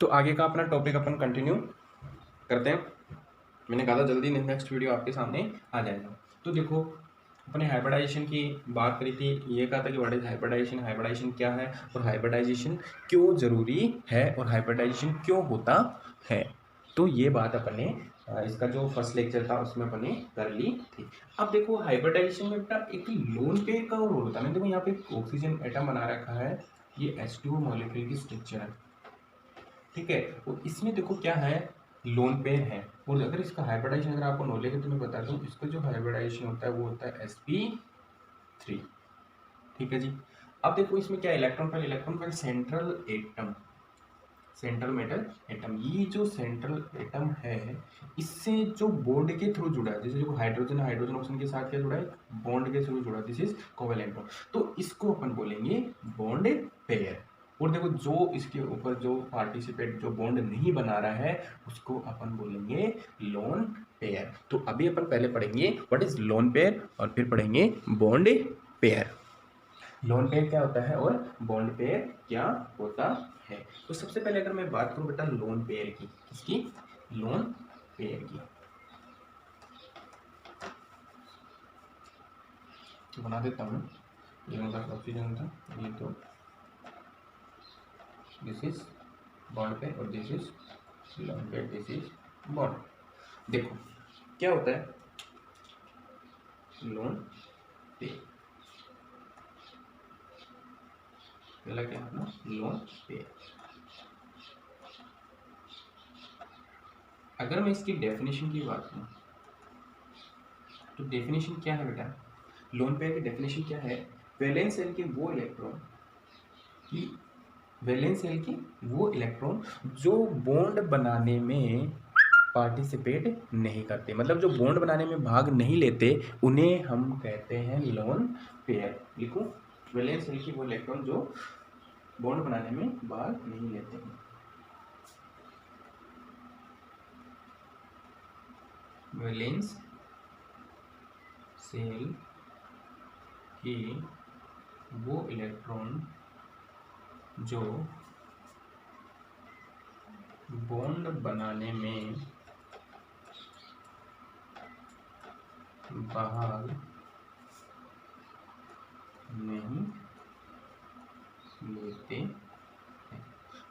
तो आगे का अपना टॉपिक अपन कंटिन्यू करते हैं। मैंने कहा था जल्दी नेक्स्ट वीडियो आपके सामने आ जाएगा। तो देखो अपने हाइब्रिडाइजेशन की बात करी थी, ये कहा था कि व्हाट इज हाइब्रिडाइजेशन, हाइब्रिडाइजेशन क्या है और हाइब्रिडाइजेशन क्यों जरूरी है और हाइब्रिडाइजेशन क्यों होता है। तो ये बात अपने इसका जो फर्स्ट लेक्चर था उसमें अपने कर ली थी। अब देखो हाइब्रिडाइजेशन में बेटा एक लोन पेयर का रोल होता है। मैंने देखो यहाँ पे एक ऑक्सीजन एटम बना रखा है, ये H2O मॉलिक्यूल की स्ट्रक्चर है, ठीक है। और इसमें देखो क्या है, लोन पेयर है। और अगर इसका हाइब्रिडाइजेशन अगर आपको नॉलेज है तो मैं बता दूं, इसका जो हाइब्रिडाइजेशन होता है वो होता है sp3, ठीक है जी। अब देखो इसमें क्या इलेक्ट्रॉन पर central atom, central metal atom, ये जो सेंट्रल एटम है इससे जो बॉन्ड के थ्रू जुड़ा है, जैसे जो हाइड्रोजन ऑक्सीजन के साथ क्या जुड़ा है, बॉन्ड के थ्रू जुड़ा है, दिस इज कोवेलेंट बॉन्ड। तो इसको अपन बोलेंगे बॉन्ड पेयर। और देखो जो इसके ऊपर जो पार्टिसिपेट जो बॉन्ड नहीं बना रहा है उसको अपन बोलेंगे लोन पेयर। तो अभी अपन पहले पढ़ेंगे व्हाट इज लोन पेयर और फिर पढ़ेंगे बॉन्ड पेयर। लोन पेयर क्या होता है और बॉन्ड पेयर क्या होता है। तो सबसे पहले अगर मैं बात करूं बेटा लोन पेयर की, किसकी, लोन पेयर की, तो बना देता हूं। ये मेरे पास ऑक्सीजन था, ये तो दिस इज बॉन्ड पेयर और this is lone pair, this is bond. देखो क्या होता है लोन पेयर, पहला क्या है ना लोन पेयर। अगर मैं इसकी डेफिनेशन की बात करूं तो डेफिनेशन क्या है बेटा, लोन पेयर की डेफिनेशन क्या है, वैलेंस सेल के वो इलेक्ट्रॉन की, वैलेंस सेल की वो इलेक्ट्रॉन जो बॉन्ड बनाने में पार्टिसिपेट नहीं करते, मतलब जो बॉन्ड बनाने में भाग नहीं लेते, उन्हें हम कहते हैं लोन पेयर। लिखो, वैलेंस सेल की वो इलेक्ट्रॉन जो बॉन्ड बनाने में भाग नहीं लेते हैं, वैलेंस सेल की वो इलेक्ट्रॉन जो बॉन्ड बनाने में भाग नहीं लेते हैं।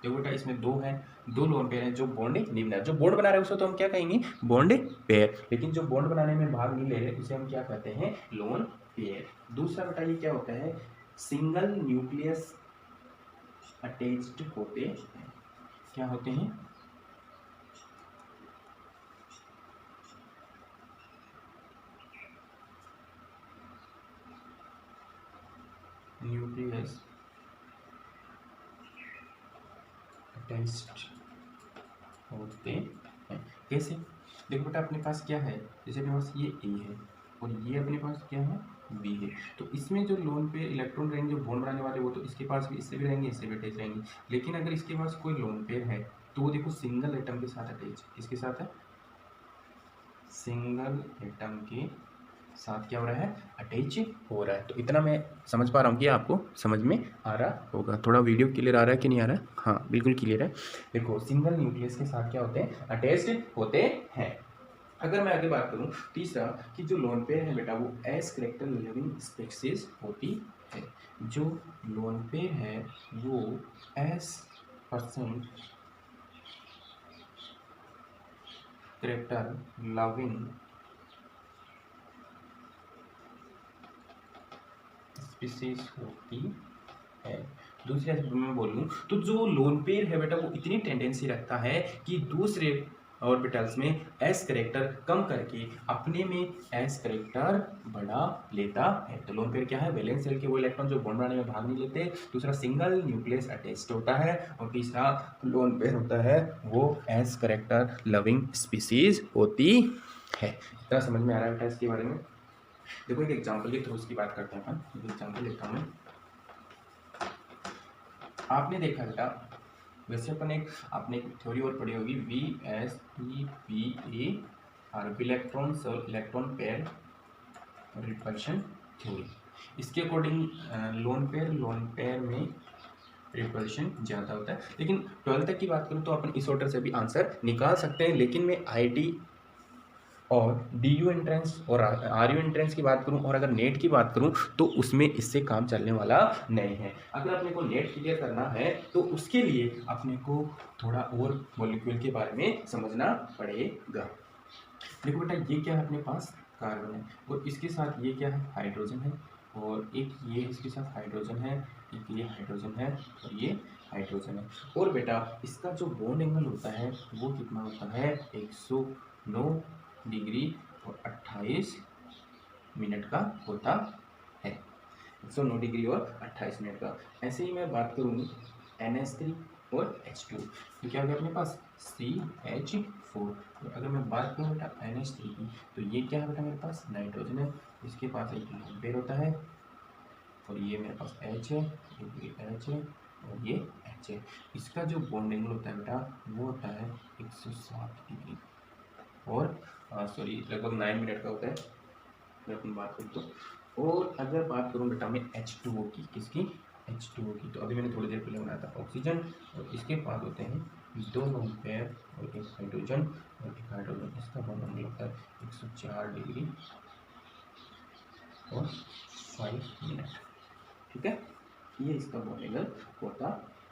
देखो बेटा इसमें दो हैं, दो लोन पेयर हैं जो बॉन्ड नहीं बना, जो बॉन्ड बना रहे हैं उसे तो हम क्या कहेंगे बॉन्ड पेयर, लेकिन जो बॉन्ड बनाने में भाग नहीं ले रहे उसे हम क्या कहते हैं लोन पेयर। दूसरा बेटा ये क्या होता है, सिंगल न्यूक्लियस अटैच्ड होते हैं, क्या होते हैं, न्यूक्लियस अटैच्ड होते हैं। कैसे, देखो बेटा अपने पास क्या है, जैसे अपने पास ये ए है और ये अपने पास क्या है बी है, तो इसमें जो लोन पे इलेक्ट्रॉन रहेंगे जो बॉन्ड बनाने वाले वो तो इसके पास भी, इससे भी रहेंगे, इससे भी अटैच रहेंगे। लेकिन अगर इसके पास कोई लोन पेयर है तो वो देखो सिंगल एटम के साथ अटैच, किसके साथ है, सिंगल एटम के साथ क्या हो रहा है अटैच हो रहा है। तो इतना मैं समझ पा रहा हूँ कि आपको समझ में आ रहा होगा। थोड़ा वीडियो क्लियर आ रहा है कि नहीं आ रहा है, हाँ बिल्कुल क्लियर है। देखो सिंगल न्यूक्लियस के साथ क्या होते हैं अटैच्ड होते हैं। अगर मैं आगे बात करूं तीसरा कि जो लोन पेयर है बेटा वो एस करेक्टर लिविंग स्पीशीज होती है, जो लोन पेयर है वो S percent character loving species होती है। दूसरे शब्द में बोलूं तो जो लोन पेयर है बेटा वो इतनी टेंडेंसी रखता है कि दूसरे ऑर्बिटल्स में एस करेक्टर कम करके अपने में एस करेक्टर बढ़ा लेता है। तो लोन पेयर क्या है, वैलेंस शेल के वो इलेक्ट्रॉन जो बॉन्ड बनाने में भाग नहीं लेते, दूसरा सिंगल न्यूक्लियस अटैच्ड होता है और तीसरा लोन पेयर होता है वो एस करेक्टर लविंग स्पीशीज होती है। इतना समझ में आ रहा है बेटा इसके बारे में। देखो एक एग्जांपल के थ्रू उसकी बात करते हैं अपन, एक एग्जांपल लेता हूँ। आपने देखा बेटा वैसे अपन एक, आपने एक थ्योरी और पढ़ी होगी VSEPA और इलेक्ट्रॉन पेयर रिपल्शन थ्योरी। इसके अकॉर्डिंग लोन पेयर में रिपल्शन ज़्यादा होता है। लेकिन 12 तक की बात करूँ तो अपन इस ऑर्डर से भी आंसर निकाल सकते हैं, लेकिन मैं आईटी और DU एंट्रेंस और RU एंट्रेंस की बात करूं और अगर नेट की बात करूं तो उसमें इससे काम चलने वाला नहीं है। अगर अपने को नेट क्लियर करना है तो उसके लिए अपने को थोड़ा और मॉलिक्यूल के बारे में समझना पड़ेगा। देखो बेटा, ये क्या है अपने पास, कार्बन है, और इसके साथ ये क्या है, हाइड्रोजन है, और एक ये इसके साथ हाइड्रोजन है, एक ये हाइड्रोजन है और ये हाइड्रोजन है। और बेटा इसका जो बॉन्ड एंगल होता है वो कितना होता है, 109 डिग्री और 28 मिनट का होता है। 109 डिग्री और 28 मिनट का। ऐसे ही मैं बात करूँ NH3 और H2, तो क्या हो गया अपने पास CH4। तो अगर मैं बात करूँ बेटा NH3 की, तो ये क्या है बेटा, मेरे पास नाइट्रोजन है, इसके पास एक लोन पेयर होता है, और ये मेरे पास H है, ये H है और ये H है। इसका जो बॉन्ड एंगल होता है बेटा वो होता है 107 डिग्री और सॉरी लगभग 9 मिनट का होता है अगर अपन बात करूँ तो। और अगर बात करूँ बेटा मैं H2O की, किसकी, H2O की, तो अभी मैंने थोड़ी देर पहले बनाया था ऑक्सीजन, और इसके पास होते हैं 2 लोन पेयर और एक हाइड्रोजन और एक हाइड्रोजन। इसका बॉन्ड एंगल होता है 104 डिग्री और 5 मिनट। ठीक है, ये इसका बॉन्ड एंगल होता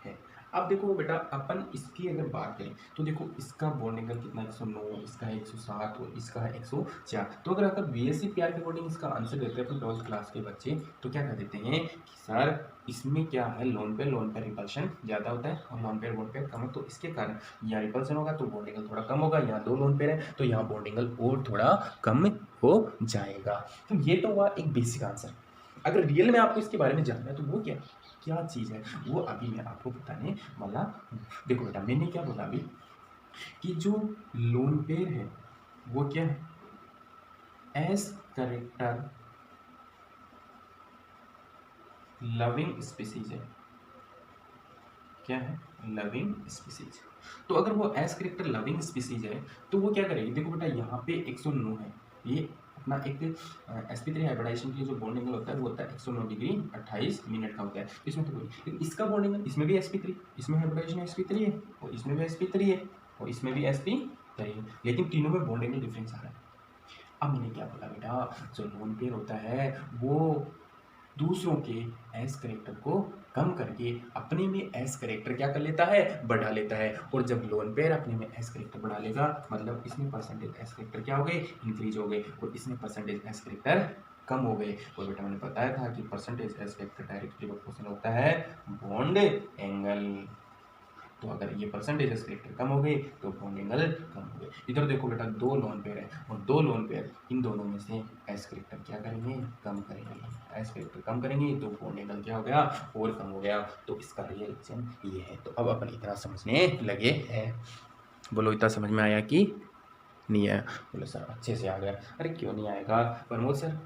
है। अब देखो बेटा अपन इसकी अगर बात करें तो देखो इसका बॉन्ड एंगल कितना, 109, इसका है 107 और इसका है 104। तो अगर BSc PR के अकॉर्डिंग इसका आंसर देते हैं अपन 12th क्लास के बच्चे, तो क्या कर देते हैं कि सर इसमें क्या है, लोन पे रिपल्शन ज़्यादा होता है और लोन पे कम है, तो इसके कारण यहाँ रिपल्शन होगा तो बॉन्ड एंगल थोड़ा कम होगा, यहाँ 2 लोन पेयर है तो यहाँ बॉन्ड एंगल और थोड़ा कम हो जाएगा। तो ये तो हुआ एक बेसिक आंसर। अगर रियल में आपको इसके बारे में जानना है तो वो क्या चीज़ है वो अभी मैं आपको बताने वाला हूँ। देखो बेटा मैंने क्या बोला अभी कि जो लोन पेयर है वो क्या है, एस करेक्टर लविंग स्पीसीज है। क्या है, लविंग स्पीसीज। तो अगर वो एस करेक्टर लविंग स्पीसीज है तो वो क्या करेगी, देखो बेटा यहाँ पे 109 है, ये अपना एक sp3 हाइब्रिडाइजेशन के लिए जो बॉन्ड एंगल होता है वो होता है 109 डिग्री 28 मिनट का होता है। इसमें तो कोई, लेकिन इसका बॉन्ड एंगल, इसमें भी sp3, इसमें हाइब्रिडाइजेशन sp3 है और इसमें भी sp3 है और इसमें भी sp3 है, लेकिन तीनों में बॉन्ड एंगल डिफरेंस आ रहा है। अब मैंने क्या बोला बेटा, जो लोन पेयर होता है वो दूसरों के एस करेक्टर को कम करके अपने में एस करेक्टर क्या कर लेता है, बढ़ा लेता है। और जब लोन पेयर अपने में एस करेक्टर बढ़ा लेगा मतलब इसमें परसेंटेज एस करेक्टर क्या हो गए, इंक्रीज हो गए, और इसमें परसेंटेज एस करेक्टर कम हो गए। और बेटा मैंने बताया था कि percentage S character directly proportional होता है बॉन्ड एंगल। तो अगर ये परसेंटेज एस करेक्टर कम हो गए तो बॉन्ड एंगल कम हो गए। इधर देखो बेटा 2 लोन पेयर है और 2 लोन पेयर, इन दोनों में से एस करेक्टर क्या करेंगे, कम करेंगे। एस करेक्टर कम करेंगे तो बॉन्ड एंगल क्या हो गया, और कम हो गया। तो इसका रिएक्शन ये है। तो अब अपन इतना समझने लगे हैं। बोलो इतना समझ में आया कि नहीं आया? बोलो सर अच्छे से आ गया। अरे क्यों नहीं आएगा प्रमोद सर,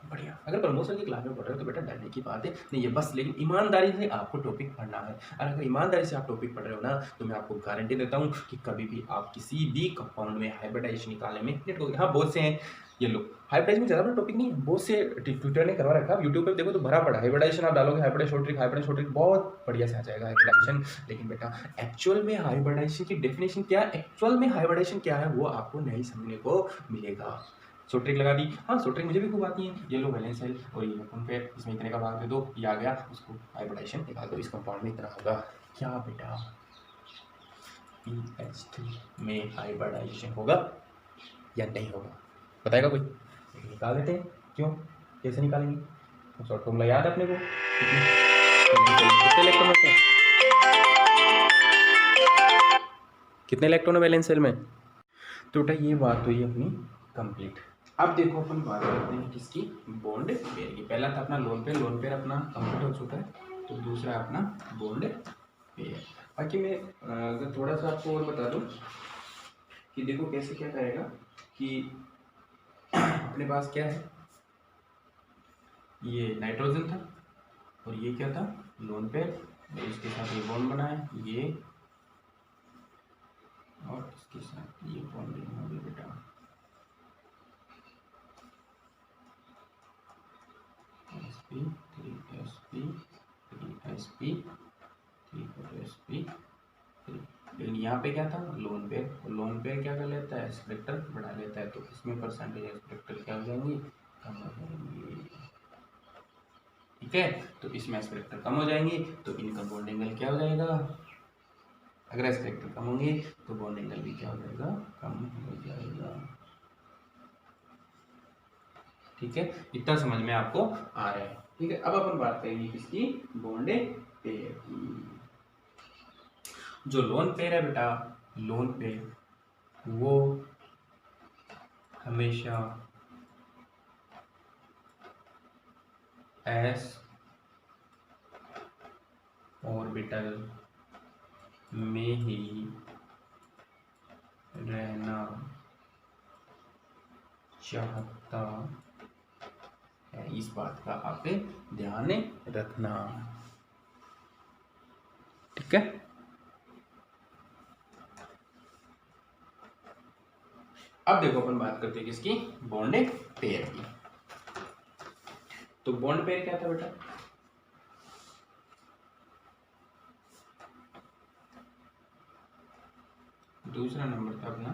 बढ़िया। अगर प्रमोशन की क्लास में पढ़ रहे हो तो बेटा डरने की बात है नहीं है, बस लेकिन ईमानदारी से आपको टॉपिक पढ़ना है। और अगर ईमानदारी से आप टॉपिक पढ़ रहे हो ना तो मैं आपको गारंटी देता हूँ कि कभी भी आप किसी भी कंपाउंड में हाइब्रिडाइजेशन निकालने में लेट हो। हाँ बहुत से हैं ये लोग, हाइब्रिडाइजेशन में ज़्यादा बड़ा टॉपिक नहीं है, बहुत से ट्विटर ने करवा रखा है, यूट्यूब पर देखो तो भरा पड़ा हाइब्रिडाइजेशन, आप डालोगे हाइब्रिडाइजेशन शॉर्ट ट्रिक बहुत बढ़िया से आ जाएगा हाइब्रिडाइजेशन। लेकिन बेटा एक्चुअल में हाइब्रिडाइजेशन की डेफिनेशन क्या है, एक्चुअल में हाइब्रिडाइजेशन क्या है वो आपको नहीं समझने को मिलेगा। शॉर्ट ट्रिक लगा दी, हाँ शॉर्ट ट्रिक मुझे भी खूब आती है, ये लो वैलेंस सेल और ये कौन पे, इसमें इतने का भाग दे दो, ये आ गया, उसको हाइब्रिडाइजेशन निकाल दो, इस कंपाउंड में इतना होगा। क्या बेटा PH3 में हाइब्रिडाइजेशन होगा या नहीं होगा, बताएगा कोई? निकाल देते हैं, क्यों, कैसे निकालेंगे? तो शॉर्ट फॉर्मूला याद है अपने को, कितने इलेक्ट्रॉन होते हैं, कितने इलेक्ट्रॉन है वैलेंस सेल में? तो बेटा ये बात हुई अपनी कंप्लीट। अब देखो अपन बात करते हैं किसकी, बॉन्ड पेयर की। पहला था अपना लोन पेयर अपना कंप्लीट हो चुका है, तो दूसरा अपना बॉन्ड पेयर। बाकी मैं अगर थोड़ा सा आपको और बता दूं कि देखो कैसे क्या करेगा कि अपने पास क्या है, ये नाइट्रोजन था और ये क्या था, लोन पेयर, और इसके साथ ये बॉन्ड बना है ये, और इसके साथ ये बॉन्ड हो गया बेटा sp3sp3sp तो sp3। लेकिन यहाँ पे क्या था, लोन पेयर क्या कर लेता है, एस फैक्टर बढ़ा लेता है, तो इसमें परसेंटेज एस फैक्टर क्या हो जाएंगी, कम हो जाएंगी। ठीक है, तो इसमें एस फैक्टर कम हो जाएंगी तो इनका बॉन्ड एंगल क्या हो जाएगा, अगर एस फैक्टर कम होंगे तो बॉन्ड एंगल भी क्या हो जाएगा, कम हो जाएगा। ठीक है, इतना समझ में आपको आ रहा है। ठीक है, अब अपन बात करेंगे किसकी, बॉन्ड पेयर की। जो लोन पेयर है बेटा, लोन पेयर वो हमेशा एस ऑर्बिटल में ही रहना चाहता है, इस बात का आप ध्यान रखना। ठीक है, अब देखो अपन बात करते हैं किसकी, बॉन्ड पेयर की। तो बॉन्ड पेयर क्या था बेटा, दूसरा नंबर था अपना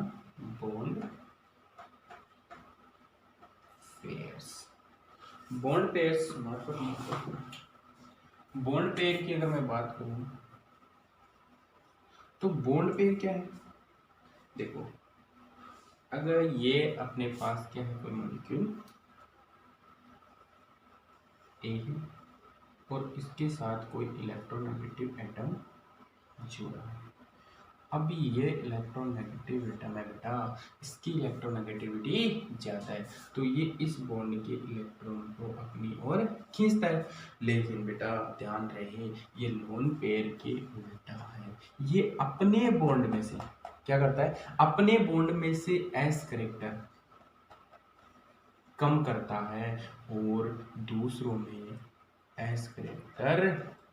bond pairs. Bond pairs, bond pair की अगर मैं बात करूं तो बॉन्ड पेयर क्या है, देखो अगर ये अपने पास क्या है, कोई मॉलिक्यूल ए है और इसके साथ कोई इलेक्ट्रोनेगेटिव एटम जुड़ा है। अब ये इलेक्ट्रोनेगेटिव एटम है बेटा, इसकी इलेक्ट्रोनेगेटिविटी ज़्यादा है तो ये इस बॉन्ड के इलेक्ट्रॉन को अपनी ओर खींचता है। लेकिन बेटा ध्यान रहे, ये लोन पेयर के उल्टा है, ये अपने बॉन्ड में से क्या करता है, अपने बॉन्ड में से एस करेक्टर कम करता है और दूसरों में एस करेक्टर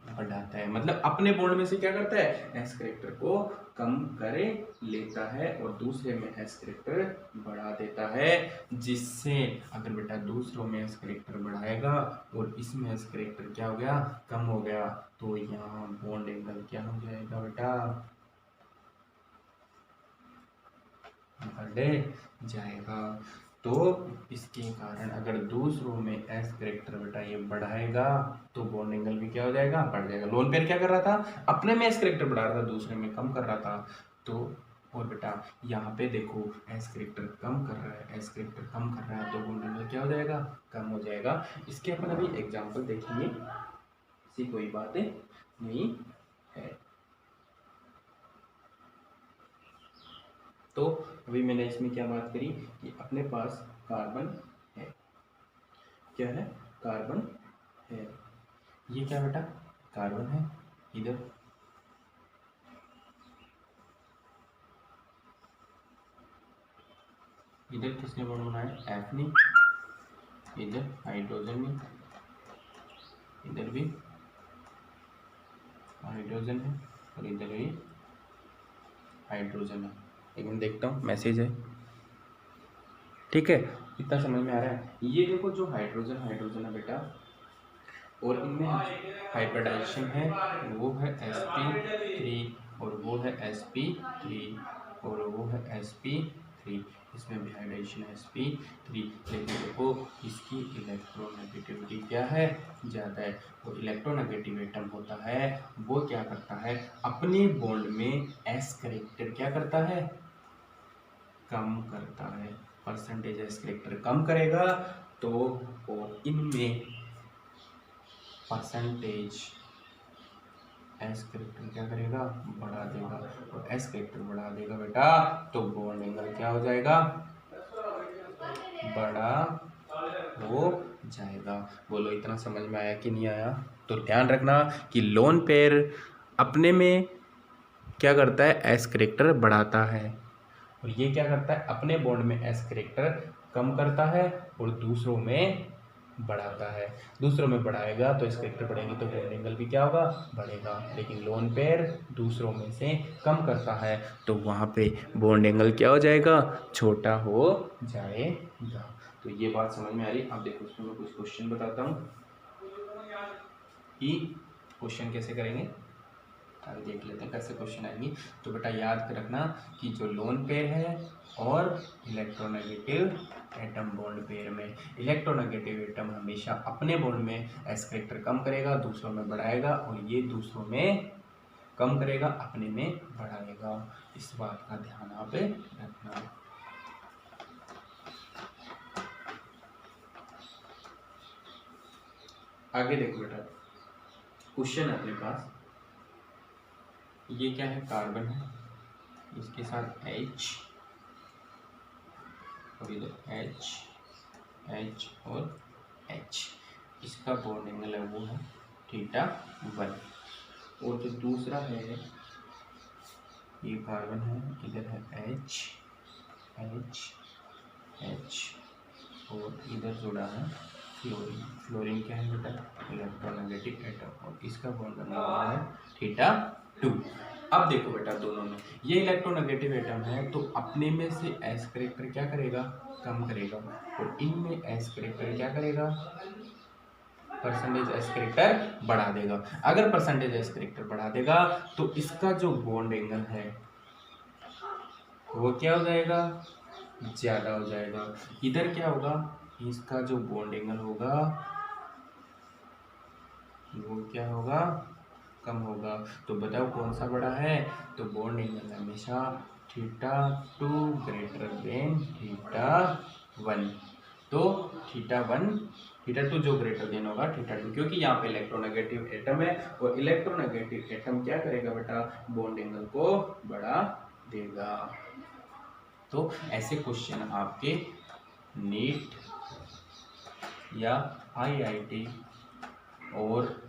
बढ़ाता है। मतलब अपने बॉन्ड में से क्या करता है, एस करेक्टर को कम करे लेता है और दूसरे में एस करेक्टर बढ़ा देता है, जिससे अगर बेटा दूसरों में एस करेक्टर बढ़ाएगा और इसमें एस करेक्टर क्या हो गया, कम हो गया, तो यहाँ बॉन्ड एंगल क्या हो जाएगा बेटा, बढ़ जाएगा। तो इसके कारण अगर दूसरों में एस करेक्टर बेटा ये बढ़ाएगा तो बॉन्ड एंगल भी क्या हो जाएगा, बढ़ जाएगा। लोन पेयर क्या कर रहा था, अपने में एस करेक्टर बढ़ा रहा था, दूसरे में कम कर रहा था। तो और बेटा यहाँ पे देखो एस करेक्टर कम कर रहा है, एस करेक्टर कम कर रहा है तो बॉन्ड एंगल क्या हो जाएगा, कम हो जाएगा। इसके अपन अभी एग्जाम्पल देखेंगे, ऐसी कोई बात नहीं है। तो अभी मैंने इसमें क्या बात करी कि अपने पास कार्बन है, क्या है, कार्बन है, ये क्या बेटा, कार्बन है, इधर किसने बॉन्ड बनाया, एफ ने, इधर हाइड्रोजन ने, इधर भी हाइड्रोजन है और इधर भी हाइड्रोजन है। एक मिनट देखता हूँ, मैसेज है। ठीक है, इतना समझ में आ रहा है। ये देखो जो हाइड्रोजन है बेटा और इनमें हाइब्रिडाइजेशन है, वो है sp3 और वो है sp3 और वो है sp3, इसमें भी हाइब्रिडाइजेशन है sp3। लेकिन देखो इसकी इलेक्ट्रोनेगेटिविटी क्या है, ज़्यादा है। वो इलेक्ट्रोनेगेटिव एटम होता है वो क्या करता है, अपने बॉन्ड में s करेक्टर क्या करता है, कम करता है, परसेंटेज एस करेक्टर कम करेगा तो और इनमें परसेंटेज एस करेक्टर क्या करेगा, बढ़ा देगा, और एस करेक्टर बढ़ा देगा बेटा तो बॉन्ड एंगल क्या हो जाएगा, बड़ा हो जाएगा। बोलो इतना समझ में आया कि नहीं आया। तो ध्यान रखना कि लोन पेयर अपने में क्या करता है, एस करेक्टर बढ़ाता है और ये क्या करता है, अपने बॉन्ड में एस करेक्टर कम करता है और दूसरों में बढ़ाता है। दूसरों में बढ़ाएगा तो एस करेक्टर बढ़ेंगे तो बॉन्ड एंगल भी क्या होगा, बढ़ेगा। लेकिन लोन पेयर दूसरों में से कम करता है तो वहाँ पे बॉन्ड एंगल क्या हो जाएगा, छोटा हो जाएगा। तो ये बात समझ में आ रही। अब देखो इसमें मैं कुछ क्वेश्चन बताता हूँ कि क्वेश्चन कैसे करेंगे। आगे देख लेते हैं कैसे क्वेश्चन आएंगी। तो बेटा याद रखना कि जो लोन पेयर है और इलेक्ट्रोनेगेटिव एटम बॉन्ड पेयर में इलेक्ट्रोनेगेटिव एटम हमेशा अपने बॉन्ड में एस करेक्टर कम करेगा, दूसरों में बढ़ाएगा, और ये दूसरों में कम करेगा, अपने में बढ़ाएगा। इस बात का ध्यान आप रखना। आगे देखो बेटा, क्वेश्चन है अपने पास, ये क्या है, कार्बन है, इसके साथ H और इधर H और H, इसका बॉन्ड एंगल है वो है θ1। और जो दूसरा है, ये कार्बन है, इधर है H और इधर जुड़ा है फ्लोरीन। फ्लोरीन क्या है बेटा, इलेक्ट्रोनेगेटिव एटम, और इसका बॉन्ड बना हुआ है θ2। अब देखो बेटा, दोनों में ये इलेक्ट्रोनेगेटिव एटम है तो अपने में से एस करेक्टर क्या करेगा, कम करेगा, और इनमें एस करेक्टर क्या करेगा, परसेंटेज एस करेक्टर बढ़ा देगा। अगर परसेंटेज एस करेक्टर बढ़ा देगा तो इसका जो बॉन्ड एंगल है वो क्या हो जाएगा, ज्यादा हो जाएगा। इधर क्या होगा, इसका जो बॉन्ड एंगल होगा वो क्या होगा, कम होगा। तो बताओ कौन सा बड़ा है, तो बॉन्ड एंगल हमेशा θ2 ग्रेटर देन θ1। तो θ2 जो ग्रेटर देन होगा θ2, क्योंकि यहाँ पे इलेक्ट्रोनेगेटिव एटम है और इलेक्ट्रोनेगेटिव एटम क्या करेगा बेटा, बॉन्ड एंगल को बढ़ा देगा। तो ऐसे क्वेश्चन आपके नीट या IIT और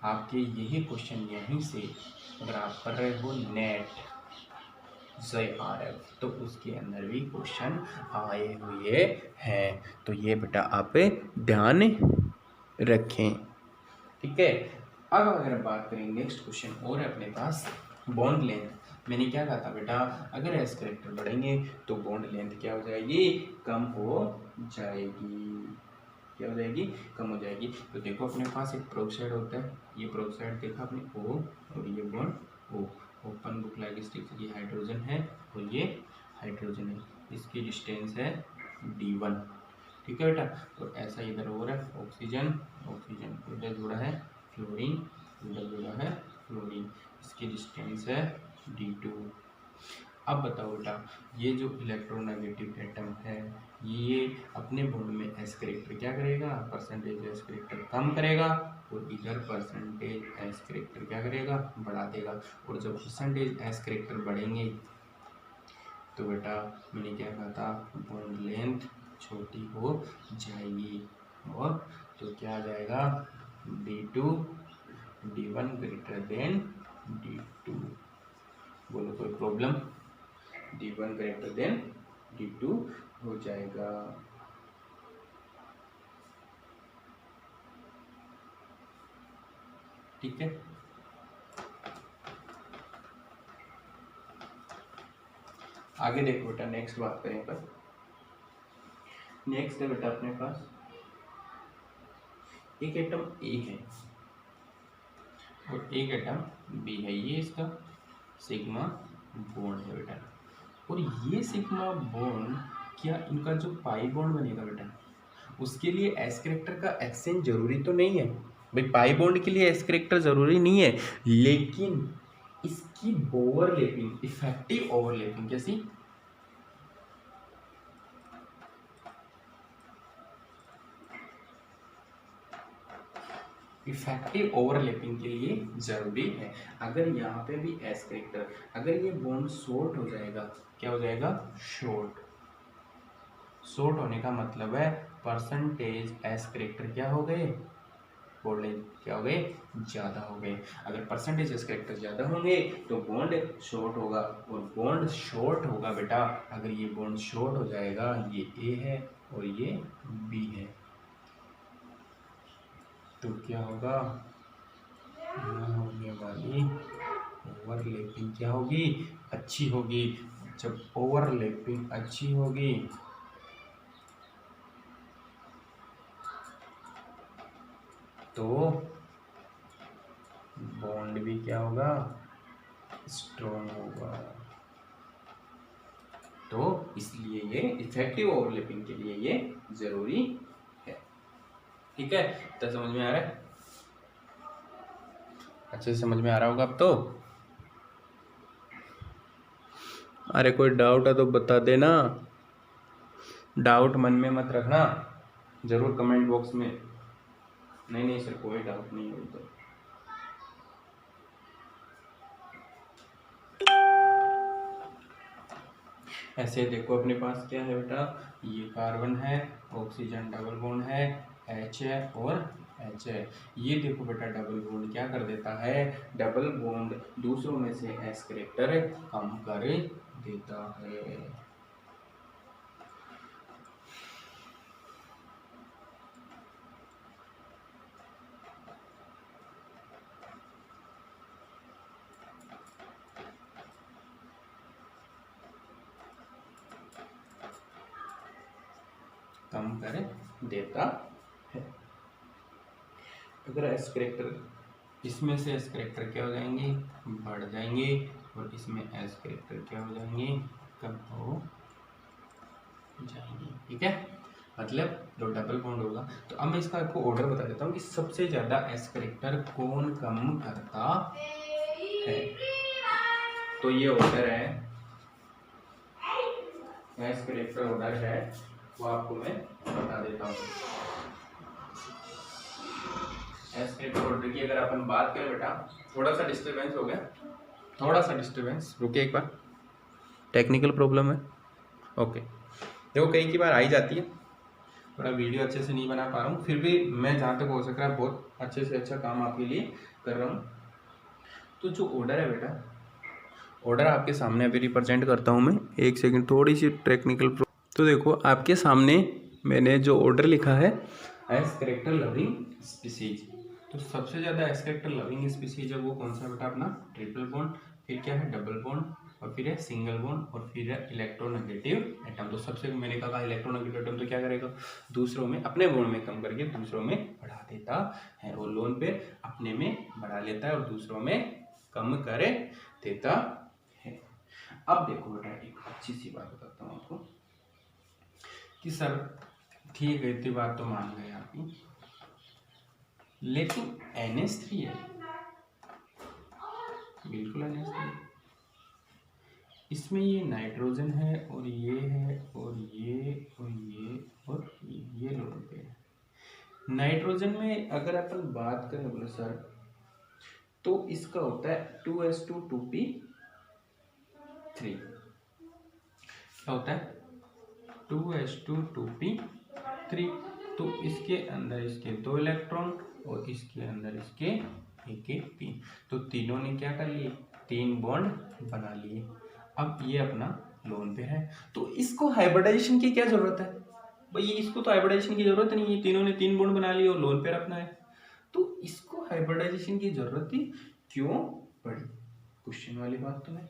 आपके यही क्वेश्चन यहीं से अगर आप कर रहे हो नेट JRF तो उसके अंदर भी क्वेश्चन आए हुए हैं। तो ये बेटा आप ध्यान रखें, ठीक है। अब अगर बात करें नेक्स्ट क्वेश्चन और है अपने पास, बॉन्ड लेंथ। मैंने क्या कहा था बेटा, अगर एस करेक्टर बढ़ेंगे तो बॉन्ड लेंथ क्या हो जाएगी, कम हो जाएगी। क्या हो जाएगी, कम हो जाएगी। तो देखो अपने पास एक प्रोक्साइड होता है, ये प्रोक्साइड देखा आपने O और ये bond O, open book like stick, ये हाइड्रोजन है और ये हाइड्रोजन है, इसकी डिस्टेंस है D1, ठीक है बेटा। तो ऐसा इधर हो रहा है, ऑक्सीजन इधर जुड़ा है फ्लोरीन, इधर जुड़ा है फ्लोरीन, इसकी डिस्टेंस है D2। अब बताओ बेटा, ये जो इलेक्ट्रोनेगेटिव एटम है ये अपने बॉन्ड में एस करेक्टर क्या करेगा, परसेंटेज एस करेक्टर कम करेगा, और इधर परसेंटेज एस करेक्टर क्या करेगा, बढ़ा देगा। और जब परसेंटेज एस करेक्टर बढ़ेंगे तो बेटा मैंने क्या कहा था, बॉन्ड लेंथ छोटी हो जाएगी, और तो क्या आ जाएगा, D2 D1 greater than D2। बोलो कोई problem, D1 greater than D2 हो जाएगा। ठीक है, आगे देखो बेटा, नेक्स्ट बात करें पर नेक्स्ट है बेटा अपने पास एक एटम A है और एक एटम B है, ये इसका सिग्मा बॉन्ड है बेटा। और ये सिग्मा बॉन्ड, क्या इनका जो पाई बॉन्ड बनेगा बेटा, उसके लिए एस करेक्टर का एक्सचेंज जरूरी तो नहीं है भाई, पाई बॉन्ड के लिए एस करेक्टर जरूरी नहीं है, लेकिन इसकी ओवरलैपिंग, इफेक्टिव ओवरलैपिंग, कैसी, इफेक्टिव ओवरलैपिंग के लिए जरूरी है। अगर यहाँ पे भी एस करेक्टर, अगर ये बॉन्ड शॉर्ट हो जाएगा, क्या हो जाएगा, शॉर्ट होने का मतलब है परसेंटेज एस करेक्टर क्या हो गए, बॉन्ड क्या हो गए, ज़्यादा हो गए। अगर परसेंटेज एस करेक्टर ज़्यादा होंगे तो बॉन्ड शॉर्ट होगा, और बॉन्ड शॉर्ट होगा बेटा, अगर ये बॉन्ड शॉर्ट हो जाएगा, ये ए है और ये बी है, तो क्या होगा, होने वाली ओवरलैपिंग क्या होगी, अच्छी होगी। जब ओवरलैपिंग अच्छी होगी तो बॉन्ड भी क्या होगा, स्ट्रॉन्ग होगा। तो इसलिए ये इफेक्टिव ओवरलैपिंग के लिए ये जरूरी है। ठीक है, तो समझ में आ रहा है, अच्छे से समझ में आ रहा होगा अब तो। अरे कोई डाउट है तो बता देना, डाउट मन में मत रखना, जरूर कमेंट बॉक्स में। नहीं सर कोई डाउट नहीं है तो। ऐसे देखो अपने पास क्या है बेटा, ये कार्बन है, ऑक्सीजन डबल बॉन्ड है, H है और H है। ये देखो बेटा डबल बॉन्ड क्या कर देता है, डबल बॉन्ड दूसरों में से S कैरेक्टर कम कर देता है। कम कर देता है। अगर एस कैरेक्टर, इसमें से एस कैरेक्टर क्या हो जाएंगे, बढ़ जाएंगे, और इसमें एस कैरेक्टर क्या हो जाएंगे, कम हो जाएंगे। ठीक है, मतलब जो डबल बॉन्ड होगा। तो अब मैं इसका आपको ऑर्डर बता देता हूँ कि सबसे ज्यादा एस कैरेक्टर कौन कम करता है। तो ये ऑर्डर है, एस कैरेक्टर ऑर्डर है, वो आपको मैं बता देता हूँ। एस कैरेक्टर ऑर्डर की अगर अपन बात करें बेटा, थोड़ा सा डिस्टर्बेंस हो गया, थोड़ा सा डिस्टर्बेंस, रुकिए एक बार, टेक्निकल प्रॉब्लम है। ओके, देखो कई की बार आई जाती है, थोड़ा वीडियो अच्छे से नहीं बना पा रहा हूँ, फिर भी मैं जहाँ तक हो सक रहा है बहुत अच्छे से अच्छा काम आपके लिए कर रहा हूँ। तो जो ऑर्डर है बेटा, ऑर्डर आपके सामने अभी रिप्रेजेंट करता हूँ मैं, एक सेकंड, थोड़ी सी टेक्निकल। तो देखो आपके सामने मैंने जो ऑर्डर लिखा है, एस कैरेक्टर लविंग स्पीसीज। तो सबसे ज़्यादा एस कैरेक्टर लविंग स्पीसीज है वो कौन सा बेटा, अपना ट्रिपल बॉन्ड, फिर क्या है डबल बॉन्ड, और फिर है सिंगल बॉन्ड, और फिर है इलेक्ट्रोनेगेटिव एटम। तो सबसे मैंने कहा इलेक्ट्रोनेगेटिव एटम तो क्या करेगा, दूसरों में, अपने बॉन्ड में कम करके दूसरों में बढ़ा देता है, और लोन पे अपने में बढ़ा लेता है और दूसरों में कम कर देता है। अब देखो बेटा एक अच्छी सी बात बताता हूँ आपको कि सर ठीक है, इतनी बात तो मान गए आपकी, लेकिन NH3 है, बिल्कुल NH3, इसमें ये नाइट्रोजन है और ये है और ये और ये और ये लोन पे है। नाइट्रोजन में अगर अपन बात करें बोले सर, तो इसका होता है 2s2 2p3, क्या होता है 2s2 2p3। तो इसके अंदर इसके 2 इलेक्ट्रॉन और इसके अंदर इसके एक पी, तो तीनों ने क्या कर लिए, 3 बॉन्ड बना लिए। अब ये अपना लोन पे है, तो इसको हाइब्रिडाइजेशन की क्या जरूरत है भाई, इसको तो हाइब्रिडाइजेशन की जरूरत नहीं है, तीनों ने 3 बॉन्ड बना लिए और लोन पे रखना है, तो इसको हाइब्रिडाइजेशन की जरूरत ही क्यों पड़ी, क्वेश्चन वाली बात तो नहीं।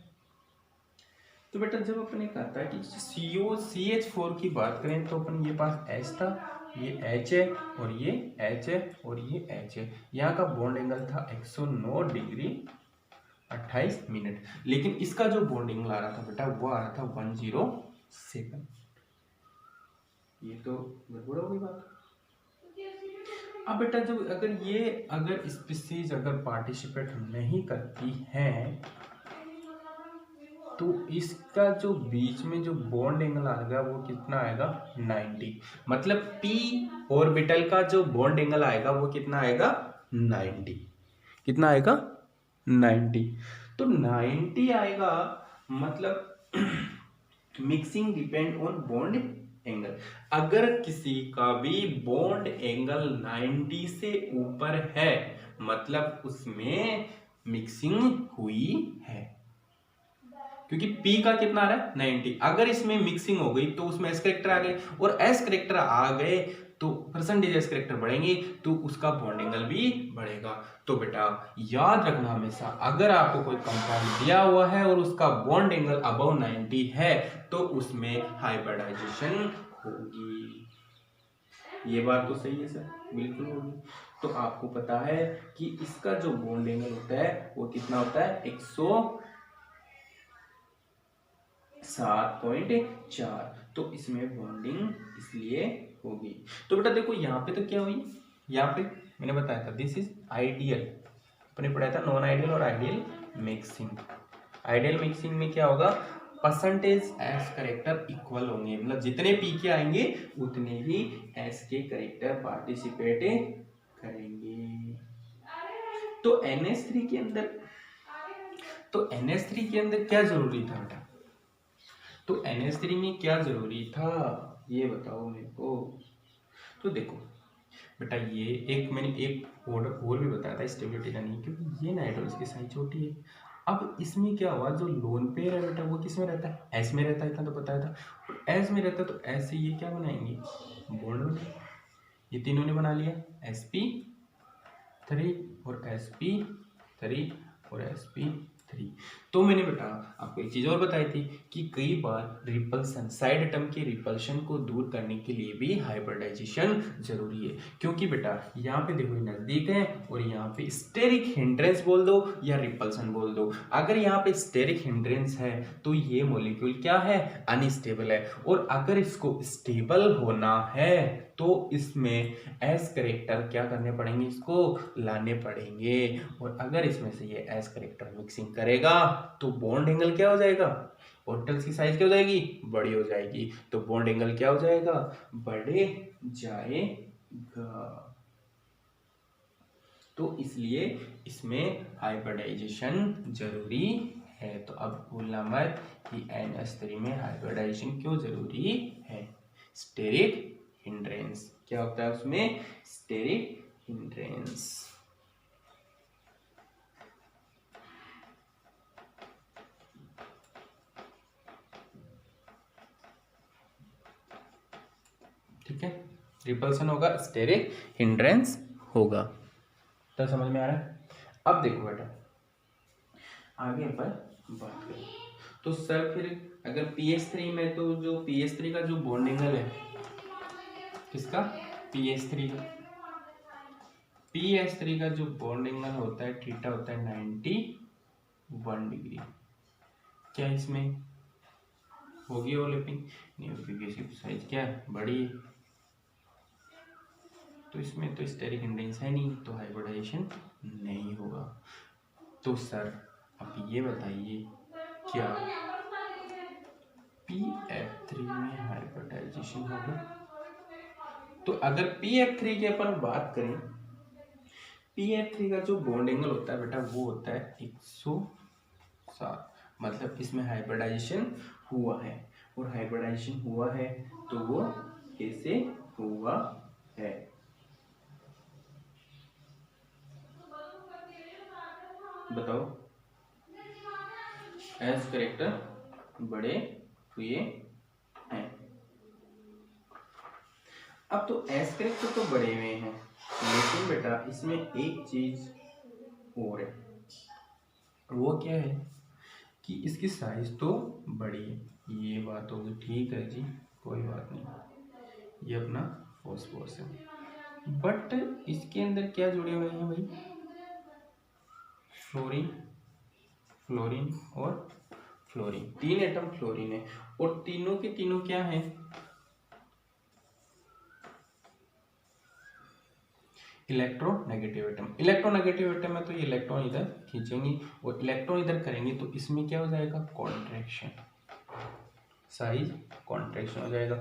तो बेटा जब अपने कहा था कि COCH4 की बात करें, तो अपन ये पास H था, ये H है और ये H है और ये H है, यहाँ का बॉन्ड एंगल था 109 डिग्री 28 मिनट, लेकिन इसका जो बॉन्ड एंगल आ रहा था बेटा वो आ रहा था 107। ये तो गड़बड़ हो गई बात। अब बेटा जब अगर स्पीसीज अगर पार्टिसिपेट नहीं करती हैं, तो इसका जो बीच में जो बॉन्ड एंगल आएगा वो कितना आएगा, 90। मतलब p ऑर्बिटल का जो बॉन्ड एंगल आएगा वो कितना आएगा, 90। कितना आएगा, 90। तो 90 आएगा, मतलब mixing depend on bond angle. अगर किसी का भी बॉन्ड एंगल 90 से ऊपर है, मतलब उसमें मिक्सिंग हुई है, क्योंकि P का कितना आ रहा है 90। अगर इसमें मिक्सिंग हो गई तो उसमें S कैरेक्टर आ गए, और S कैरेक्टर आ गए तो परसेंटेज S कैरेक्टर बढ़ेंगे, तो उसका बॉन्ड एंगल भी बढ़ेगा। तो बेटा याद रखना हमेशा, अगर आपको कोई कंपाउंड दिया हुआ है और उसका बॉन्ड एंगल अबव 90 है, तो उसमें हाइब्रिडाइजेशन होगी। ये बात तो सही है सर, बिल्कुल होगी। तो आपको पता है कि इसका जो बॉन्ड एंगल होता है वो कितना होता है 107.4। तो इसमें बॉन्डिंग इसलिए होगी। तो बेटा देखो यहाँ पे तो क्या हुई, यहाँ पे मैंने बताया था दिस इज आइडियल, अपने पढ़ाया था नॉन आइडियल और आइडियल मिक्सिंग। आइडियल मिक्सिंग में क्या होगा, परसेंटेज एस करेक्टर इक्वल होंगे, मतलब जितने पी के आएंगे उतने ही एस के करेक्टर पार्टिसिपेट करेंगे। तो NH3 के अंदर, तो NH3 के अंदर क्या जरूरी था बेटा, तो NH3 में क्या जरूरी था ये बताओ मेरे को। तो देखो बेटा ये एक मैंने एक और भी बताया था स्टेबिलिटी का नहीं, क्योंकि ये नाइट्रोजन की साइज छोटी है। अब इसमें क्या हुआ, जो लोन पेयर है बेटा वो किस में रहता है, एस में रहता है, इतना तो बताया था। और एस में रहता है तो एस से ये क्या बनाएंगे, बॉन्ड बनाएंगे। ये तीनों ने बना लिया sp3 और sp3 और sp3। तो मैंने बेटा आपको एक चीज और बताई थी कि कई बार रिपल्सन, साइड एटम के रिपल्शन को दूर करने के लिए भी हाइब्रिडाइजेशन जरूरी है। क्योंकि बेटा यहाँ पे देखो नजदीक है और यहाँ पे स्टेरिक हिंड्रेंस बोल दो या रिपल्सन बोल दो। अगर यहाँ पे स्टेरिक हिंड्रेंस है तो ये मॉलिक्यूल क्या है, अनस्टेबल है। और अगर इसको स्टेबल होना है तो इसमें एस करेक्टर क्या करने पड़ेंगे, इसको लाने पड़ेंगे। और अगर इसमें से ये एस करेक्टर मिक्सिंग करेगा तो बॉन्ड एंगल क्या हो जाएगा, ऑर्बिटल्स की साइज क्या हो जाएगी, बड़ी हो जाएगी। तो बॉन्ड एंगल क्या हो जाएगा, बढ़े जाएगा। तो इसलिए इसमें हाइब्रिडाइजेशन जरूरी है। तो अब भूलना मत कि NH3 में हाइब्रिडाइजेशन क्यों जरूरी है। स्टेरिक हिंड्रेंस क्या होता है उसमें, स्टेरिक हिंड्रेंस। ठीक है, रिपल्सन होगा, स्टेरिक हिंड्रेंस होगा। तो समझ में आ रहा है। अब देखो बेटा आगे पर बात करें तो सर फिर अगर pH3 में, तो जो pH3 का जो बॉन्ड एंगल है किसका, pH3 का, pH3 का जो बॉन्ड एंगल होता है थीटा होता है 91 डिग्री। क्या इसमें होगी ओवरलैपिंग, नहीं होगी क्योंकि इसकी साइज क्या है, बड़ी है। तो इसमें तो स्टेरिक हिंड्रेंस है नहीं, तो हाइब्रिडाइजेशन नहीं होगा। तो सर अब ये बताइए क्या pF3 में हाइब्रिडाइजेशन होगा। तो अगर pF3 की अपन बात करें, pF3 का जो बॉन्ड एंगल होता है बेटा वो होता है 107, मतलब इसमें हाइब्रिडाइजेशन हुआ है। और हाइब्रिडाइजेशन हुआ है तो वो कैसे हुआ है, बताओ। एस करेक्टर बड़े हुए हैं। अब तो एस करेक्टर तो बड़े हुए हैं, लेकिन बेटा इसमें एक चीज और है, वो क्या है कि इसकी साइज तो बड़ी है। ये बात होगी, ठीक है जी, कोई बात नहीं, ये अपना फॉस्फोरस है। बट इसके अंदर क्या जुड़े हुए हैं भाई, फ्लोरीन, फ्लोरीन और फ्लोरीन, 3 एटम फ्लोरीन है। और तीनों के तीनों क्या है, इलेक्ट्रोनेगेटिव एटम। इलेक्ट्रोनेगेटिव एटम है तो ये इलेक्ट्रॉन इधर खींचेंगे और इलेक्ट्रॉन इधर करेंगे, तो इसमें क्या हो जाएगा, कॉन्ट्रैक्शन, साइज कॉन्ट्रैक्शन हो जाएगा।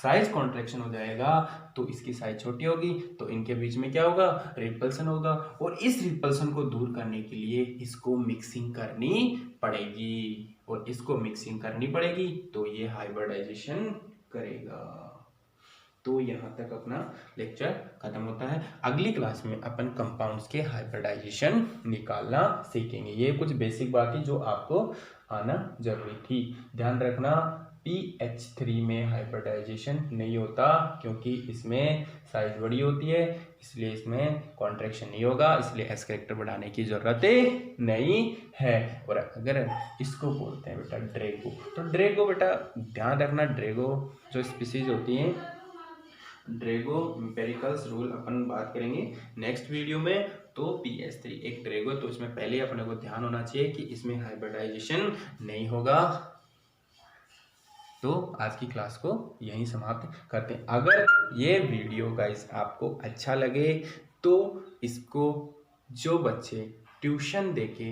साइज कॉन्ट्रैक्शन हो जाएगा तो इसकी साइज छोटी होगी, तो इनके बीच में क्या होगा, रिपल्सन होगा। और इस रिपल्सन को दूर करने के लिए इसको मिक्सिंग करनी पड़ेगी, और इसको मिक्सिंग करनी पड़ेगी तो ये हाइब्रिडाइजेशन करेगा। तो यहाँ तक अपना लेक्चर खत्म होता है। अगली क्लास में अपन कंपाउंड्स के हाइब्रिडाइजेशन निकालना सीखेंगे। ये कुछ बेसिक बात थी जो आपको आना जरूरी थी। ध्यान रखना pH3 में हाइब्रिडाइजेशन नहीं होता, क्योंकि इसमें साइज बड़ी होती है, इसलिए इसमें कॉन्ट्रैक्शन नहीं होगा, इसलिए एस करेक्टर बढ़ाने की जरूरत नहीं है। और अगर इसको बोलते हैं बेटा ड्रैगो, तो ड्रैगो बेटा ध्यान रखना, ड्रैगो जो स्पीसीज होती हैं, ड्रेगो एम्पिरिकल्स रूल अपन बात करेंगे नेक्स्ट वीडियो में। तो PS3 एक ड्रेगो, तो इसमें पहले अपने को ध्यान होना चाहिए कि इसमें हाइब्रिडाइजेशन नहीं होगा। तो आज की क्लास को यहीं समाप्त करते हैं। अगर ये वीडियो गाइस आपको अच्छा लगे तो इसको जो बच्चे ट्यूशन देके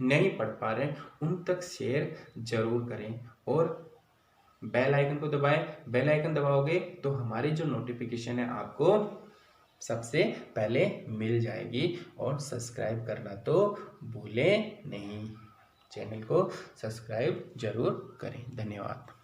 नहीं पढ़ पा रहे उन तक शेयर जरूर करें और बेल आइकन को दबाएं। बेल आइकन दबाओगे तो हमारी जो नोटिफिकेशन है आपको सबसे पहले मिल जाएगी। और सब्सक्राइब करना तो भूलें नहीं, चैनल को सब्सक्राइब जरूर करें। धन्यवाद।